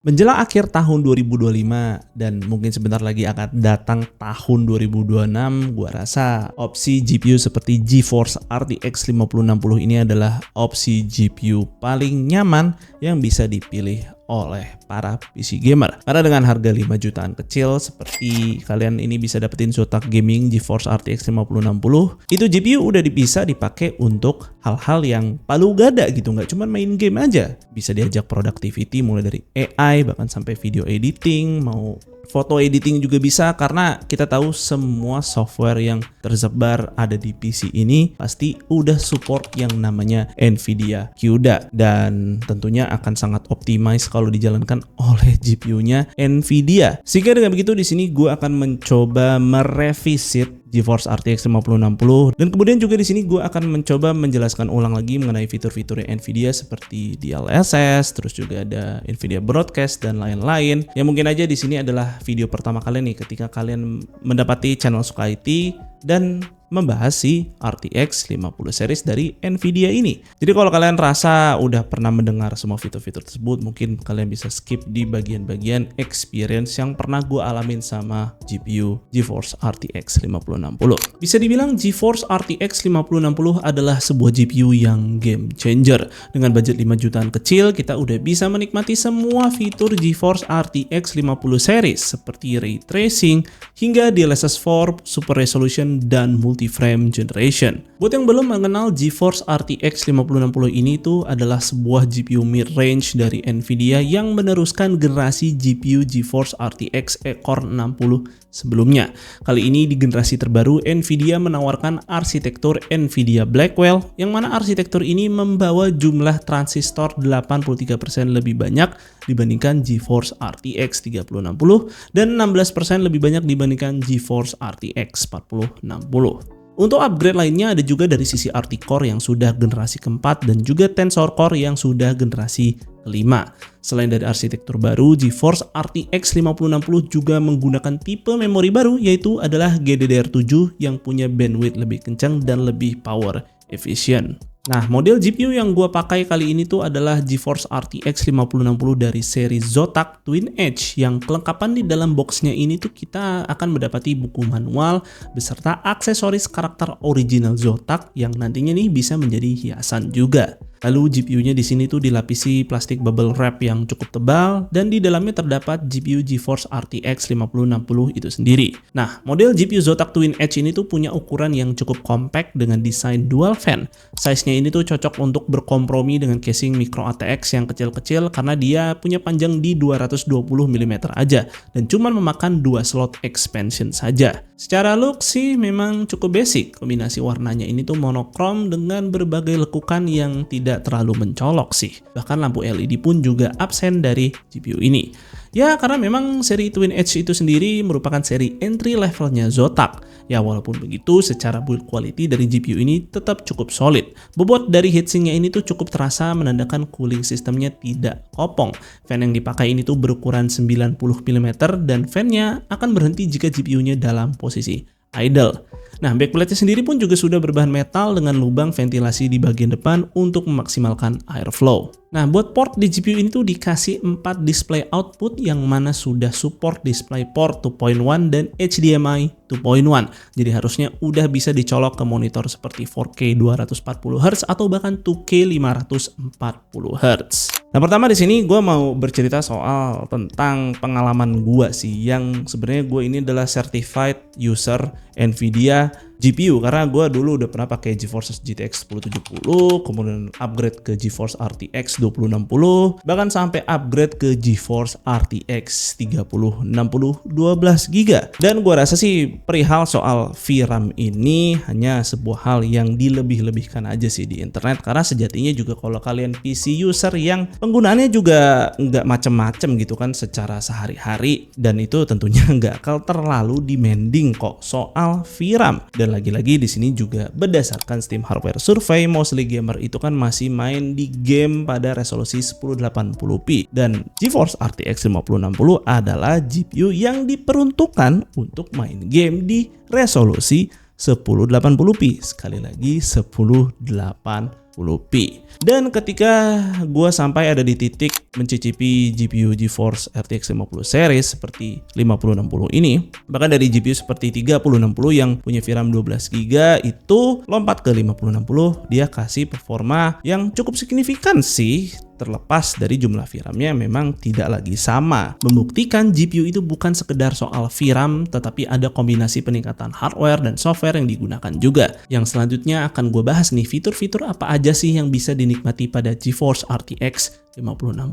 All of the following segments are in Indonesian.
Menjelang akhir tahun 2025 dan mungkin sebentar lagi akan datang tahun 2026, gua rasa opsi GPU seperti GeForce RTX 5060 ini adalah opsi GPU paling nyaman yang bisa dipilih oleh para PC gamer. Karena dengan harga 5 jutaan kecil seperti kalian ini bisa dapetin Zotac Gaming GeForce RTX 5060, itu GPU udah bisa dipakai untuk hal-hal yang palu gada gitu, nggak cuma main game aja. Bisa diajak productivity mulai dari AI bahkan sampai video editing, mau foto editing juga bisa, karena kita tahu semua software yang tersebar ada di PC ini pasti udah support yang namanya Nvidia CUDA dan tentunya akan sangat optimize kalau dijalankan oleh GPU-nya Nvidia. Sehingga dengan begitu di sini gue akan mencoba merevisit GeForce RTX 5060 dan kemudian juga di sini gue akan mencoba menjelaskan ulang lagi mengenai fitur-fitur Nvidia seperti DLSS, terus juga ada Nvidia Broadcast dan lain-lain. Yang mungkin aja di sini adalah video pertama kalian nih ketika kalian mendapati channel Suka IT dan membahas si RTX 50 series dari Nvidia ini. Jadi kalau kalian rasa udah pernah mendengar semua fitur-fitur tersebut, mungkin kalian bisa skip di bagian-bagian experience yang pernah gue alamin sama GPU GeForce RTX 5060. Bisa dibilang GeForce RTX 5060 adalah sebuah GPU yang game changer. Dengan budget 5 jutaan kecil, kita udah bisa menikmati semua fitur GeForce RTX 50 series seperti ray tracing hingga DLSS 4, super resolution dan multi-frame generation. Buat yang belum mengenal GeForce RTX 5060 ini tuh adalah sebuah GPU mid-range dari Nvidia yang meneruskan generasi GPU GeForce RTX Core 60 sebelumnya. Kali ini di generasi terbaru Nvidia menawarkan arsitektur Nvidia Blackwell yang mana arsitektur ini membawa jumlah transistor 83% lebih banyak dibandingkan GeForce RTX 3060 dan 16% lebih banyak dibandingkan GeForce RTX 4060. Untuk upgrade lainnya ada juga dari sisi RT Core yang sudah generasi keempat dan juga Tensor Core yang sudah generasi kelima. Selain dari arsitektur baru, GeForce RTX 5060 juga menggunakan tipe memori baru yaitu adalah GDDR7 yang punya bandwidth lebih kencang dan lebih power efficient. Nah, model GPU yang gue pakai kali ini tuh adalah GeForce RTX 5060 dari seri Zotac Twin Edge yang kelengkapan di dalam boxnya ini tuh kita akan mendapati buku manual beserta aksesoris karakter original Zotac yang nantinya nih bisa menjadi hiasan juga. Lalu GPU-nya di sini tuh dilapisi plastik bubble wrap yang cukup tebal dan di dalamnya terdapat GPU GeForce RTX 5060 itu sendiri. Nah, model GPU Zotac Twin Edge ini tuh punya ukuran yang cukup compact dengan desain dual fan. Size-nya ini tuh cocok untuk berkompromi dengan casing micro ATX yang kecil-kecil karena dia punya panjang di 220 mm aja dan cuma memakan 2 slot expansion saja. Secara look sih memang cukup basic. Kombinasi warnanya ini tuh monokrom dengan berbagai lekukan yang tidak terlalu mencolok sih. Bahkan lampu LED pun juga absen dari GPU ini. Ya, karena memang seri Twin Edge itu sendiri merupakan seri entry levelnya Zotac. Ya, walaupun begitu, secara build quality dari GPU ini tetap cukup solid. Bobot dari heatsinknya ini tuh cukup terasa menandakan cooling sistemnya tidak kopong. Fan yang dipakai ini tuh berukuran 90 mm dan fan-nya akan berhenti jika GPU-nya dalam posisi idle. Nah, backplate-nya sendiri pun juga sudah berbahan metal dengan lubang ventilasi di bagian depan untuk memaksimalkan airflow. Nah, buat port di GPU ini tuh dikasih 4 display output yang mana sudah support DisplayPort 2.1 dan HDMI 2.1. Jadi harusnya udah bisa dicolok ke monitor seperti 4K 240Hz atau bahkan 2K 540Hz. Nah, pertama di sini gue mau bercerita soal tentang pengalaman gue sih, yang sebenarnya gue ini adalah certified user Nvidia GPU karena gue dulu udah pernah pakai GeForce GTX 1070, kemudian upgrade ke GeForce RTX 2060, bahkan sampai upgrade ke GeForce RTX 3060 12GB. Dan gue rasa sih perihal soal VRAM ini hanya sebuah hal yang dilebih-lebihkan aja sih di internet, karena sejatinya juga kalau kalian PC user yang penggunaannya juga nggak macem-macem gitu kan secara sehari-hari, dan itu tentunya nggak akan terlalu demanding kok soal VRAM. Dan lagi-lagi di sini juga berdasarkan Steam Hardware Survey, mostly gamer itu kan masih main di game pada resolusi 1080p dan GeForce RTX 5060 adalah GPU yang diperuntukkan untuk main game di resolusi 1080p. Sekali lagi 1080p. 1080p. Dan ketika gua sampai ada di titik mencicipi GPU GeForce RTX 50 series seperti 5060 ini, bahkan dari GPU seperti 3060 yang punya VRAM 12GB itu lompat ke 5060, dia kasih performa yang cukup signifikan sih. Terlepas dari jumlah VRAM-nya memang tidak lagi sama. Membuktikan GPU itu bukan sekedar soal VRAM, tetapi ada kombinasi peningkatan hardware dan software yang digunakan juga. Yang selanjutnya akan gue bahas nih, fitur-fitur apa aja sih yang bisa dinikmati pada GeForce RTX 5060.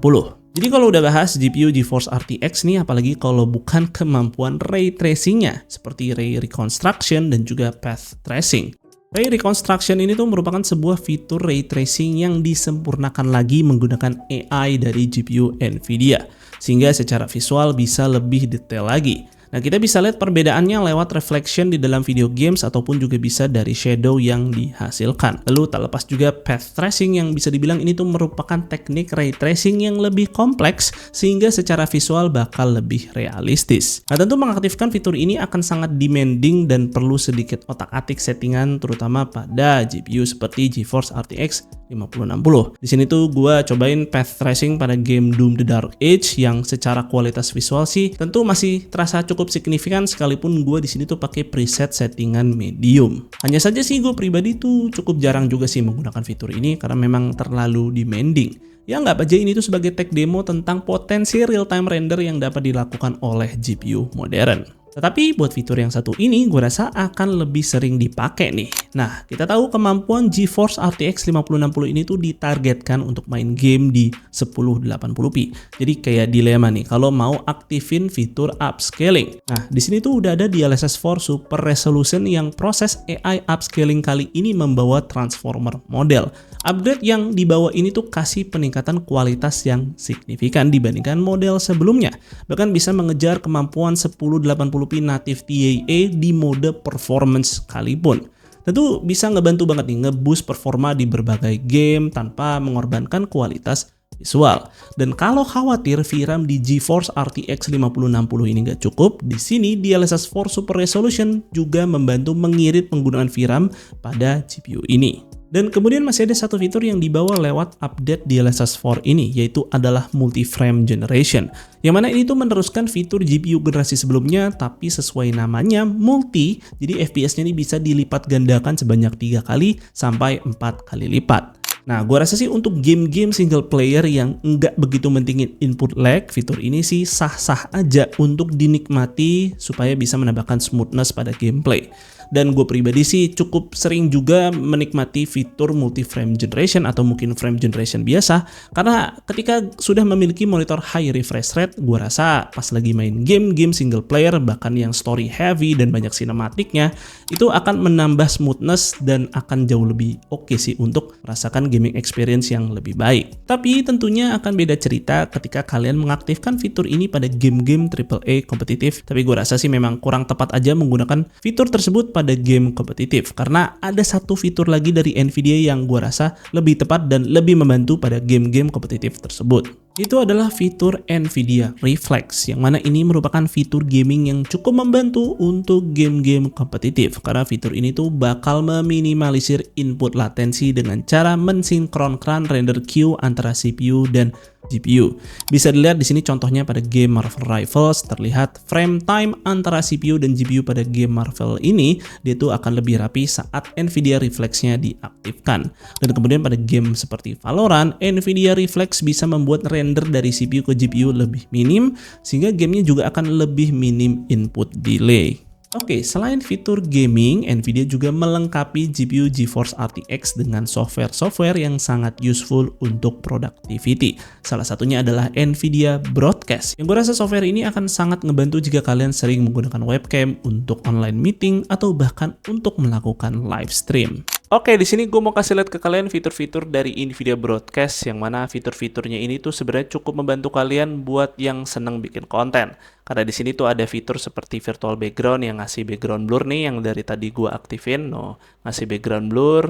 Jadi kalau udah bahas GPU GeForce RTX nih, apalagi kalau bukan kemampuan ray tracing-nya, seperti ray reconstruction dan juga path tracing. Ray reconstruction ini tuh merupakan sebuah fitur ray tracing yang disempurnakan lagi menggunakan AI dari GPU NVIDIA, sehingga secara visual bisa lebih detail lagi. Nah, kita bisa lihat perbedaannya lewat reflection di dalam video games ataupun juga bisa dari shadow yang dihasilkan. Lalu tak lepas juga path tracing yang bisa dibilang ini tuh merupakan teknik ray tracing yang lebih kompleks sehingga secara visual bakal lebih realistis. Nah, tentu mengaktifkan fitur ini akan sangat demanding dan perlu sedikit otak-atik settingan terutama pada GPU seperti GeForce RTX 5060. Di sini tuh gua cobain path tracing pada game Doom The Dark Age yang secara kualitas visual sih tentu masih terasa cukup signifikan sekalipun gue di sini tuh pakai preset settingan medium. Hanya saja sih gue pribadi tuh cukup jarang juga sih menggunakan fitur ini karena memang terlalu demanding. Ya nggak aja ini tuh sebagai tech demo tentang potensi real-time render yang dapat dilakukan oleh GPU modern. Tetapi buat fitur yang satu ini gue rasa akan lebih sering dipakai nih. Nah, kita tahu kemampuan GeForce RTX 5060 ini tuh ditargetkan untuk main game di 1080p. Jadi kayak dilema nih kalau mau aktifin fitur upscaling. Nah, di sini tuh udah ada DLSS 4 Super Resolution yang proses AI upscaling kali ini membawa transformer model. Upgrade yang dibawa ini tuh kasih peningkatan kualitas yang signifikan dibandingkan model sebelumnya. Bahkan bisa mengejar kemampuan 1080p native TAA di mode performance sekalipun. Tentu bisa ngebantu banget nih ngeboost performa di berbagai game tanpa mengorbankan kualitas visual. Dan kalau khawatir VRAM di GeForce RTX 5060 ini nggak cukup, di sini DLSS 4 Super Resolution juga membantu mengirit penggunaan VRAM pada GPU ini. Dan kemudian masih ada satu fitur yang dibawa lewat update DLSS 4 ini, yaitu adalah multi-frame generation. Yang mana ini tuh meneruskan fitur GPU generasi sebelumnya, tapi sesuai namanya multi, jadi FPS-nya ini bisa dilipat gandakan sebanyak 3 kali sampai 4 kali lipat. Nah, gue rasa sih untuk game-game single player yang nggak begitu mentingin input lag, fitur ini sih sah-sah aja untuk dinikmati supaya bisa menambahkan smoothness pada gameplay. Dan gue pribadi sih cukup sering juga menikmati fitur multi frame generation atau mungkin frame generation biasa, karena ketika sudah memiliki monitor high refresh rate, gue rasa pas lagi main game-game single player bahkan yang story heavy dan banyak sinematiknya, itu akan menambah smoothness dan akan jauh lebih oke sih untuk merasakan gaming experience yang lebih baik. Tapi tentunya akan beda cerita ketika kalian mengaktifkan fitur ini pada game-game AAA kompetitif. Tapi gue rasa sih memang kurang tepat aja menggunakan fitur tersebut pada game kompetitif, karena ada satu fitur lagi dari NVIDIA yang gue rasa lebih tepat dan lebih membantu pada game-game kompetitif tersebut. Itu adalah fitur NVIDIA Reflex, yang mana ini merupakan fitur gaming yang cukup membantu untuk game-game kompetitif, karena fitur ini tuh bakal meminimalisir input latensi dengan cara mensinkronkan render queue antara CPU dan GPU. Bisa dilihat di sini contohnya pada game Marvel Rivals, terlihat frame time antara CPU dan GPU pada game Marvel ini dia tuh akan lebih rapi saat NVIDIA Reflex-nya diaktifkan. Dan kemudian pada game seperti Valorant, NVIDIA Reflex bisa membuat render dari CPU ke GPU lebih minim, sehingga gamenya juga akan lebih minim input delay. Oke, selain fitur gaming, NVIDIA juga melengkapi GPU GeForce RTX dengan software-software yang sangat useful untuk productivity. Salah satunya adalah NVIDIA Broadcast. Yang gue rasa software ini akan sangat ngebantu jika kalian sering menggunakan webcam untuk online meeting atau bahkan untuk melakukan live stream. Oke, di sini gue mau kasih lihat ke kalian fitur-fitur dari NVIDIA Broadcast, yang mana fitur-fiturnya ini tuh sebenarnya cukup membantu kalian buat yang seneng bikin konten. Karena di sini tuh ada fitur seperti virtual background yang ngasih background blur nih, yang dari tadi gue aktifin, ngasih background blur.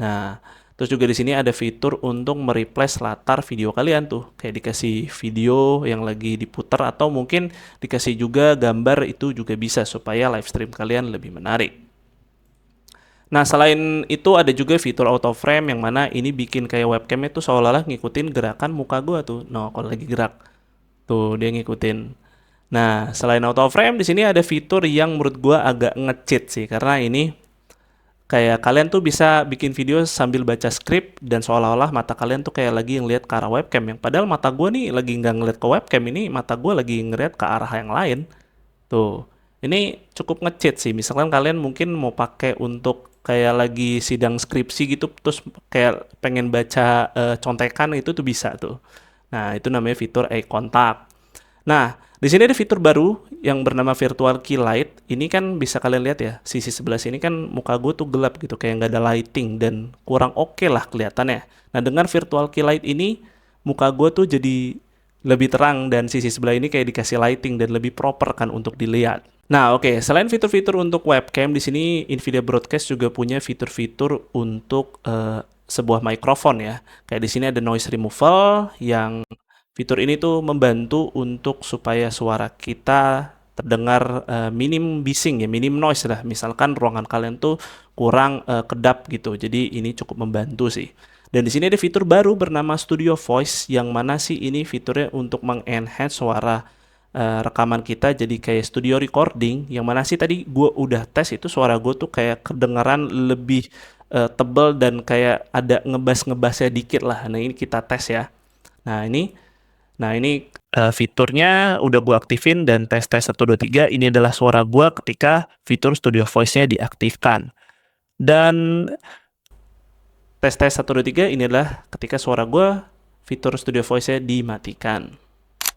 Nah, terus juga di sini ada fitur untuk mereplace latar video kalian tuh, kayak dikasih video yang lagi diputar atau mungkin dikasih juga gambar, itu juga bisa supaya live stream kalian lebih menarik. Nah, selain itu ada juga fitur auto frame yang mana ini bikin kayak webcamnya tuh seolah-olah ngikutin gerakan muka gua tuh. Nah, kalau lagi gerak tuh dia ngikutin. Nah, selain auto frame di sini ada fitur yang menurut gua agak nge-cheat sih karena ini kayak kalian tuh bisa bikin video sambil baca skrip dan seolah-olah mata kalian tuh kayak lagi ngeliat ke arah webcam yang padahal mata gua nih lagi nggak ngeliat ke webcam, ini mata gua lagi ngeliat ke arah yang lain. Tuh, ini cukup nge-cheat sih. Misalkan kalian mungkin mau pakai untuk kayak lagi sidang skripsi gitu, terus kayak pengen baca contekan itu tuh bisa tuh. Nah, itu namanya fitur eye contact. Nah, di sini ada fitur baru yang bernama Virtual Key Light. Ini kan bisa kalian lihat ya, sisi sebelah sini kan muka gue tuh gelap gitu, kayak nggak ada lighting dan kurang oke lah kelihatannya. Nah, dengan Virtual Key Light ini, muka gue tuh jadi lebih terang dan sisi sebelah ini kayak dikasih lighting dan lebih proper kan untuk dilihat. Nah, oke, selain fitur-fitur untuk webcam, di sini Nvidia Broadcast juga punya fitur-fitur untuk sebuah mikrofon ya. Kayak di sini ada noise removal yang fitur ini tuh membantu untuk supaya suara kita terdengar minim bising ya, minim noise lah. Misalkan ruangan kalian tuh kurang kedap gitu. Jadi ini cukup membantu sih. Dan di sini ada fitur baru bernama Studio Voice yang mana sih ini fiturnya untuk mengenhance suara rekaman kita jadi kayak studio recording, yang mana sih tadi gue udah tes itu suara gue tuh kayak kedengaran lebih tebal dan kayak ada ngebas-ngebasnya dikit lah. Nah, ini kita tes ya. Nah ini fiturnya udah gue aktifin dan tes 1, 2, 3 ini adalah suara gue ketika fitur Studio Voice-nya diaktifkan. Dan tes 1, 2, 3 ini adalah ketika suara gue fitur Studio Voice-nya dimatikan.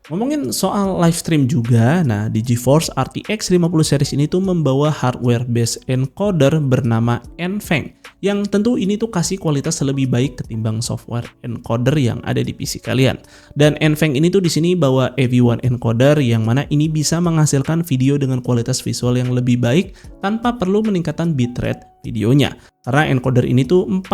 Ngomongin soal live stream juga, nah di GeForce RTX 50 series ini tuh membawa hardware based encoder bernama NVENC yang tentu ini tuh kasih kualitas lebih baik ketimbang software encoder yang ada di PC kalian. Dan NVENC ini tuh di sini bawa AV1 encoder yang mana ini bisa menghasilkan video dengan kualitas visual yang lebih baik tanpa perlu meningkatkan bitrate videonya. Karena encoder ini tuh 40%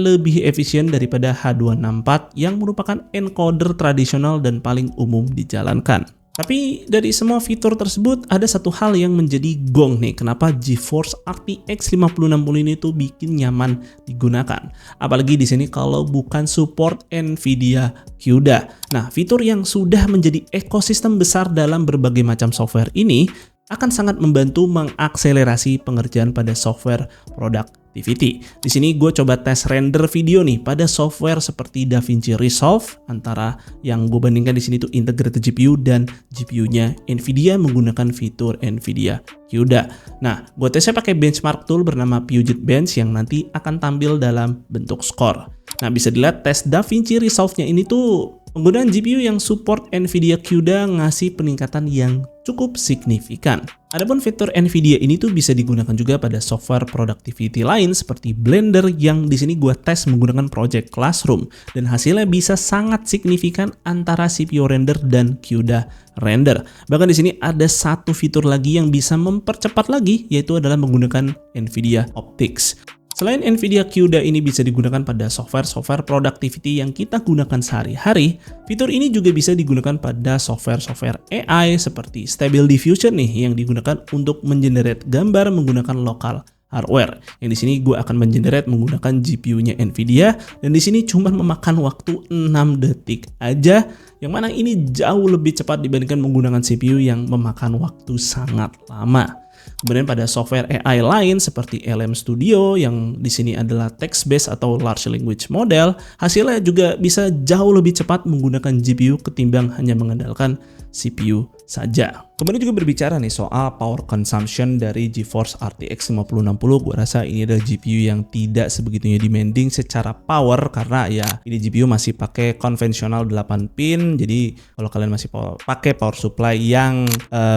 lebih efisien daripada H264 yang merupakan encoder tradisional dan paling umum dijalankan. Tapi dari semua fitur tersebut ada satu hal yang menjadi gong nih, kenapa GeForce RTX 5060 ini tuh bikin nyaman digunakan. Apalagi di sini kalau bukan support Nvidia CUDA. Nah, fitur yang sudah menjadi ekosistem besar dalam berbagai macam software ini akan sangat membantu mengakselerasi pengerjaan pada software productivity. Di sini gue coba tes render video nih pada software seperti DaVinci Resolve, antara yang gue bandingkan di sini tuh integrated GPU dan GPU-nya Nvidia menggunakan fitur Nvidia CUDA. Nah, gue tesnya pakai benchmark tool bernama Puget Bench yang nanti akan tampil dalam bentuk skor. Nah, bisa dilihat tes DaVinci Resolve-nya ini tuh penggunaan GPU yang support Nvidia CUDA ngasih peningkatan yang cukup signifikan. Adapun fitur Nvidia ini tuh bisa digunakan juga pada software productivity lain seperti Blender yang di sini gua tes menggunakan Project Classroom dan hasilnya bisa sangat signifikan antara CPU render dan CUDA render. Bahkan di sini ada satu fitur lagi yang bisa mempercepat lagi, yaitu adalah menggunakan Nvidia Optics. Selain Nvidia CUDA ini bisa digunakan pada software-software productivity yang kita gunakan sehari-hari, fitur ini juga bisa digunakan pada software-software AI seperti Stable Diffusion nih yang digunakan untuk mengenerate gambar menggunakan lokal hardware. Yang di sini gue akan mengenerate menggunakan GPU-nya Nvidia dan di sini cuma memakan waktu 6 detik aja, yang mana ini jauh lebih cepat dibandingkan menggunakan CPU yang memakan waktu sangat lama. Kemudian pada software AI lain seperti LM Studio yang di sini adalah text-based atau large language model, hasilnya juga bisa jauh lebih cepat menggunakan GPU ketimbang hanya mengandalkan CPU saja. Kemudian juga berbicara nih soal power consumption dari GeForce RTX 5060, gue rasa ini adalah GPU yang tidak sebegitunya demanding secara power karena ya ini GPU masih pakai konvensional 8 pin, jadi kalau kalian masih pakai power supply yang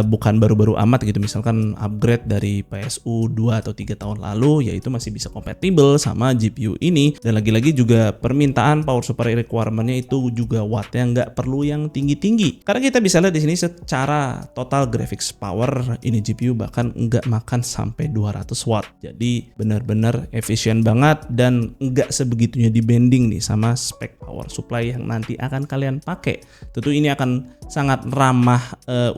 bukan baru-baru amat gitu, misalkan upgrade dari PSU 2 atau 3 tahun lalu, ya itu masih bisa kompatibel sama GPU ini. Dan lagi-lagi juga permintaan power supply requirement-nya itu juga wattnya nggak perlu yang tinggi-tinggi, karena kita bisa lihat di sini secara total total graphics power ini GPU bahkan nggak makan sampai 200 watt. Jadi benar-benar efisien banget dan nggak sebegitunya dibanding nih sama spek power supply yang nanti akan kalian pakai. Tentu ini akan sangat ramah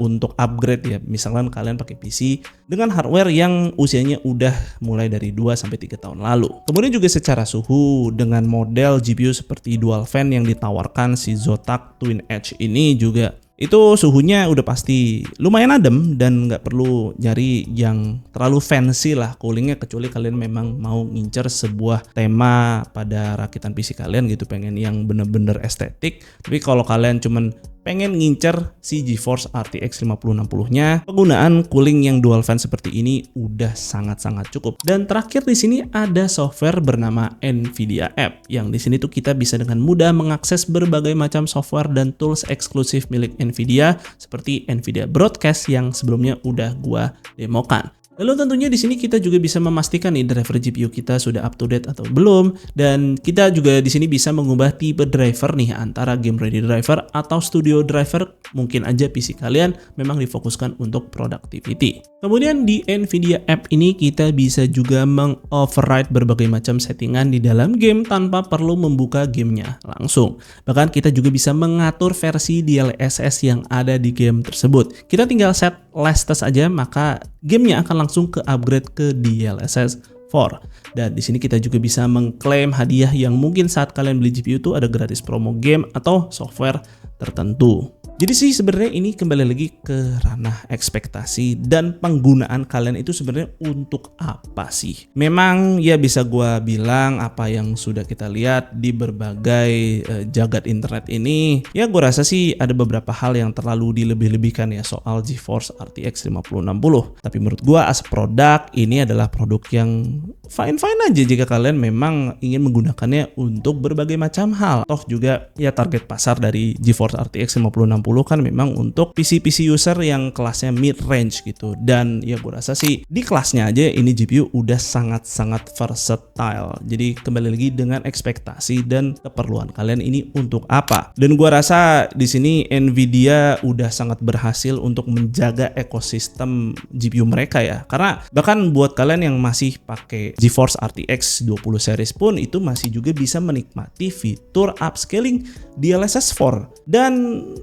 untuk upgrade ya. Misalkan kalian pakai PC dengan hardware yang usianya udah mulai dari 2-3 tahun lalu. Kemudian juga secara suhu dengan model GPU seperti dual fan yang ditawarkan si Zotac Twin Edge ini juga itu suhunya udah pasti lumayan adem dan nggak perlu nyari yang terlalu fancy lah coolingnya, kecuali kalian memang mau ngincer sebuah tema pada rakitan PC kalian gitu, pengen yang bener-bener estetik. Tapi kalau kalian cuman pengen ngincer si GeForce RTX 5060-nya, penggunaan cooling yang dual fan seperti ini udah sangat-sangat cukup. Dan terakhir di sini ada software bernama NVIDIA App, yang di sini tuh kita bisa dengan mudah mengakses berbagai macam software dan tools eksklusif milik NVIDIA seperti NVIDIA Broadcast yang sebelumnya udah gua demokan. Lalu tentunya di sini kita juga bisa memastikan nih driver GPU kita sudah up to date atau belum, dan kita juga di sini bisa mengubah tipe driver nih antara game ready driver atau studio driver. Mungkin aja PC kalian memang difokuskan untuk productivity. Kemudian di NVIDIA App ini kita bisa juga mengoverride berbagai macam settingan di dalam game tanpa perlu membuka gamenya langsung. Bahkan kita juga bisa mengatur versi DLSS yang ada di game tersebut. Kita tinggal set latest aja, maka gamenya akan langsung ke upgrade ke DLSS 4. Dan di sini kita juga bisa mengklaim hadiah yang mungkin saat kalian beli GPU itu ada gratis promo game atau software tertentu. Jadi sih sebenarnya ini kembali lagi ke ranah ekspektasi dan penggunaan kalian itu sebenarnya untuk apa sih? Memang ya bisa gua bilang apa yang sudah kita lihat di berbagai jagat internet ini, ya gua rasa sih ada beberapa hal yang terlalu dilebih-lebihkan ya soal GeForce RTX 5060. Tapi menurut gua as produk ini adalah produk yang fine-fine aja jika kalian memang ingin menggunakannya untuk berbagai macam hal. Toh juga ya target pasar dari GeForce RTX 5060 kan memang untuk PC-PC user yang kelasnya mid-range gitu. Dan ya gue rasa sih di kelasnya aja ini GPU udah sangat-sangat versatile. Jadi kembali lagi dengan ekspektasi dan keperluan kalian ini untuk apa. Dan gue rasa di sini NVIDIA udah sangat berhasil untuk menjaga ekosistem GPU mereka ya. Karena bahkan buat kalian yang masih pakai GeForce RTX 20 series pun itu masih juga bisa menikmati fitur upscaling DLSS 4. Dan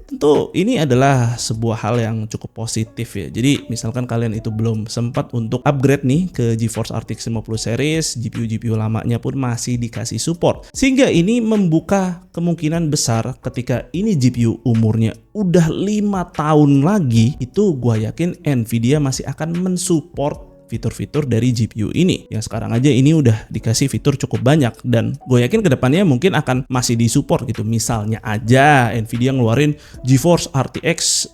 tentu ini adalah sebuah hal yang cukup positif ya. Jadi misalkan kalian itu belum sempat untuk upgrade nih ke GeForce RTX 50 series, GPU lamanya pun masih dikasih support. Sehingga ini membuka kemungkinan besar ketika ini GPU umurnya udah 5 tahun lagi, itu gua yakin NVIDIA masih akan mensupport fitur-fitur dari GPU ini. Yang sekarang aja ini udah dikasih fitur cukup banyak dan gue yakin kedepannya mungkin akan masih disupport gitu. Misalnya aja NVIDIA ngeluarin GeForce RTX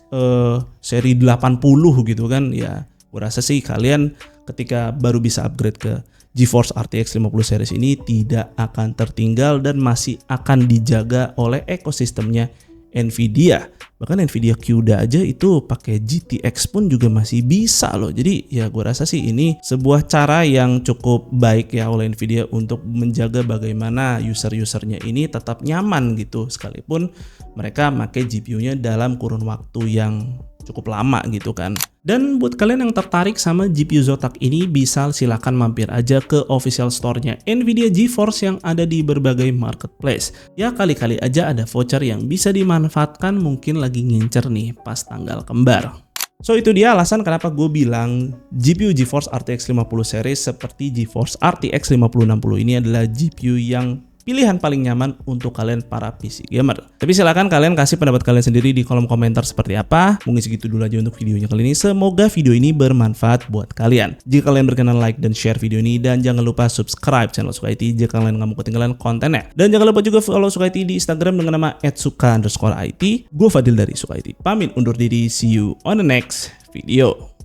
seri 80 gitu kan, ya gue rasa sih kalian ketika baru bisa upgrade ke GeForce RTX 50 series ini tidak akan tertinggal dan masih akan dijaga oleh ekosistemnya NVIDIA. Bahkan NVIDIA CUDA aja itu pakai GTX pun juga masih bisa loh. Jadi ya gue rasa sih ini sebuah cara yang cukup baik ya oleh NVIDIA untuk menjaga bagaimana user-usernya ini tetap nyaman gitu, sekalipun mereka pakai GPU-nya dalam kurun waktu yang cukup lama gitu kan. Dan buat kalian yang tertarik sama GPU Zotac ini, bisa silakan mampir aja ke official store-nya NVIDIA GeForce yang ada di berbagai marketplace. Ya kali-kali aja ada voucher yang bisa dimanfaatkan, mungkin lagi ngincer nih pas tanggal kembar. So itu dia alasan kenapa gue bilang GPU GeForce RTX 50 series seperti GeForce RTX 5060 ini adalah GPU yang pilihan paling nyaman untuk kalian para PC gamer. Tapi silakan kalian kasih pendapat kalian sendiri di kolom komentar seperti apa. Mungkin segitu dulu aja untuk videonya kali ini. Semoga video ini bermanfaat buat kalian. Jika kalian berkenan like dan share video ini, dan jangan lupa subscribe channel Suka IT jika kalian nggak mau ketinggalan kontennya. Dan jangan lupa juga follow Suka IT di Instagram dengan nama @suka_it. Gue Fadil dari Suka IT. Pamit undur diri. See you on the next video.